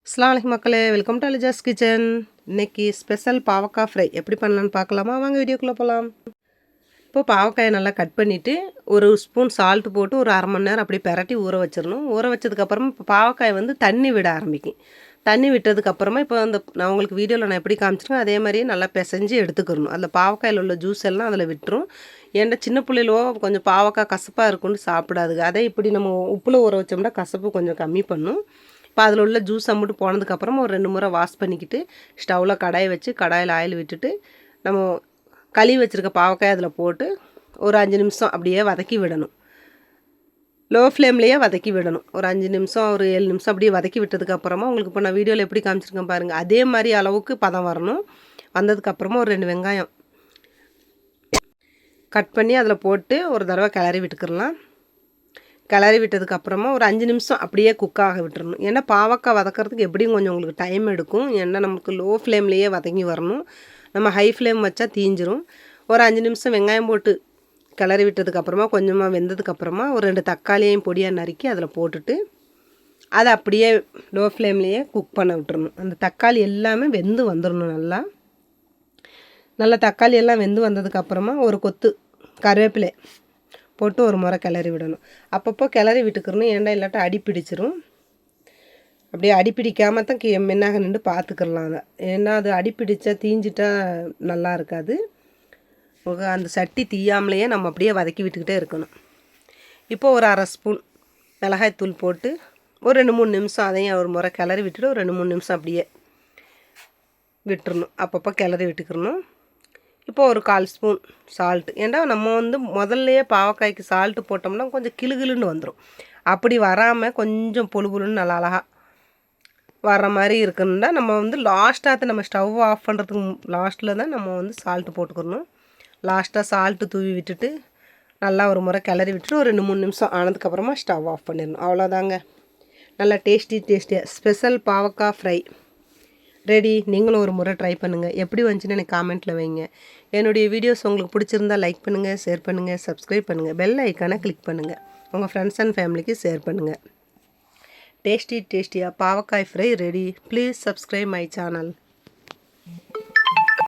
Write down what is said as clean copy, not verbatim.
அஸ்ஸலாமு அலைக்கும் மக்களே, வெல்கம் டு அலிஜாஸ் கிச்சன். இன்னைக்கு ஸ்பெஷல் பாவக்காய் ஃப்ரை எப்படி பண்ணலான்னு பார்க்கலாமா? வாங்க வீடியோக்குள்ளே போகலாம். இப்போ பாவக்காயை நல்லா கட் பண்ணிவிட்டு ஒரு ஸ்பூன் சால்ட்டு போட்டு ஒரு அரை மணி நேரம் அப்படி பெரட்டி ஊற வச்சிடணும். ஊற வச்சதுக்கப்புறமா இப்போ பாவக்காய் வந்து தண்ணி விட ஆரம்பிக்கும். தண்ணி விட்டதுக்கப்புறமா இப்போ நான் உங்களுக்கு வீடியோவில் எப்படி காமிச்சிருக்கேன் அதே மாதிரியே நல்லா பிசைஞ்சு எடுத்துக்கிறணும். அதில் பாவக்காயில் உள்ள ஜூஸ் எல்லாம் அதில் விட்டுரும். ஏன்னா சின்ன பிள்ளைகளோ கொஞ்சம் பாவக்காய் கசப்பாக இருக்குன்னு சாப்பிடாதுங்க. அதே இப்படி நம்ம உப்பில் ஊற வச்சோம்னா கசப்பு கொஞ்சம் கம்மி பண்ணும். இப்போ அதில் உள்ள ஜூஸை மட்டும் போனதுக்கப்புறமா ஒரு 2 முறை வாஷ் பண்ணிக்கிட்டு ஸ்டவ்வில் கடாயை வச்சு கடாயில் ஆயில் விட்டுட்டு நம்ம கழுவி வச்சுருக்க பாவக்காய் அதில் போட்டு ஒரு 5 நிமிஷம் அப்படியே வதக்கி விடணும். லோ ஃப்ளேம்லேயே வதக்கி விடணும். ஒரு 5 நிமிஷம் ஒரு 7 நிமிஷம் அப்படியே வதக்கி விட்டதுக்கப்புறமா உங்களுக்கு இப்போ நான் வீடியோவில் எப்படி காமிச்சிருக்கேன் பாருங்கள், அதே மாதிரி அளவுக்கு பதம் வரணும். வந்ததுக்கப்புறமா ஒரு 2 வெங்காயம் கட் பண்ணி அதில் போட்டு ஒரு தடவை கிளறி விட்டுக்கிடலாம். கிளறி விட்டதுக்கப்புறமா ஒரு 5 நிமிஷம் அப்படியே குக்காக விட்டுறணும். ஏன்னா பாவக்காய் வதக்கிறதுக்கு எப்படியும் கொஞ்சம் உங்களுக்கு டைம் எடுக்கும். ஏன்னா நமக்கு லோ ஃப்ளேம்லேயே வதங்கி வரணும். நம்ம ஹை ஃப்ளேம் வச்சா தீஞ்சிரும். ஒரு 5 நிமிஷம் வெங்காயம் போட்டு கிளறி விட்டதுக்கப்புறமா கொஞ்சமாக வெந்ததுக்கப்புறமா ஒரு 2 தக்காளியையும் பொடியாக நறுக்கி அதில் போட்டுட்டு அதை அப்படியே லோ ஃப்ளேம்லேயே குக் பண்ண விட்டுறணும். அந்த தக்காளி எல்லாமே வெந்து வந்துடணும். நல்லா தக்காளி எல்லாம் வெந்து வந்ததுக்கப்புறமா ஒரு கொத்து கருவேப்பிலை போட்டு ஒரு முறை கிளறி விடணும். அப்பப்போ கிளறி விட்டுக்கிறணும். ஏன்டா இல்லாட்டா அடி பிடிச்சிரும். அப்படியே அடி பிடிக்காமல் தான் மென்னாக நின்று பார்த்துக்கிறலாம். அதை ஏன்னா அது அடி பிடிச்சா தீஞ்சிட்டா நல்லா இருக்காது. அந்த சட்டி தீயாமலேயே நம்ம அப்படியே வதக்கி விட்டுக்கிட்டே இருக்கணும். இப்போது ஒரு அரை ஸ்பூன் மிளகாய்த்தூள் போட்டு ஒரு 2-3 நிமிஷம் அதையும் ஒரு முறை கிளறி விட்டுட்டு ஒரு 2-3 நிமிஷம் அப்படியே விட்டுறணும். அப்பப்போ கிளறி விட்டுக்கிறணும். இப்போது ஒரு 1/4 ஸ்பூன் சால்ட்டு. ஏன்னா நம்ம வந்து முதல்லையே பாவக்காய்க்கு சால்ட்டு போட்டோம்னா கொஞ்சம் கிளுகிளுன்னு வந்துடும். அப்படி வராமல் கொஞ்சம் பொழுன்னு நல்லா அழகாக வர்ற மாதிரி இருக்குன்னா நம்ம வந்து லாஸ்ட்டாக நம்ம ஸ்டவ் ஆஃப் பண்ணுறதுக்கு லாஸ்ட்டில் தான் நம்ம வந்து சால்ட்டு போட்டுக்கணும். லாஸ்ட்டாக சால்ட்டு தூவி விட்டுட்டு நல்லா ஒரு முறை கிளறி விட்டுட்டு ஒரு 2-3 நிமிஷம் ஆனதுக்கப்புறமா ஸ்டவ் ஆஃப் பண்ணிடணும். அவ்வளோதாங்க. நல்லா டேஸ்டியாக ஸ்பெஷல் பாவக்காய் ஃப்ரை ரெடி. நீங்களும் ஒரு முறை ட்ரை பண்ணுங்கள். எப்படி வந்துச்சுன்னு எனக்கு காமெண்ட்டில் வைங்க. என்னுடைய வீடியோஸ் உங்களுக்கு பிடிச்சிருந்தால் லைக் பண்ணுங்கள், ஷேர் பண்ணுங்கள், சப்ஸ்கிரைப் பண்ணுங்கள், பெல் ஐக்கானை கிளிக் பண்ணுங்கள். உங்கள் ஃப்ரெண்ட்ஸ் அண்ட் ஃபேமிலிக்கு ஷேர் பண்ணுங்கள். டேஸ்டியாக பாவக்காய் fry ready. Please subscribe my channel.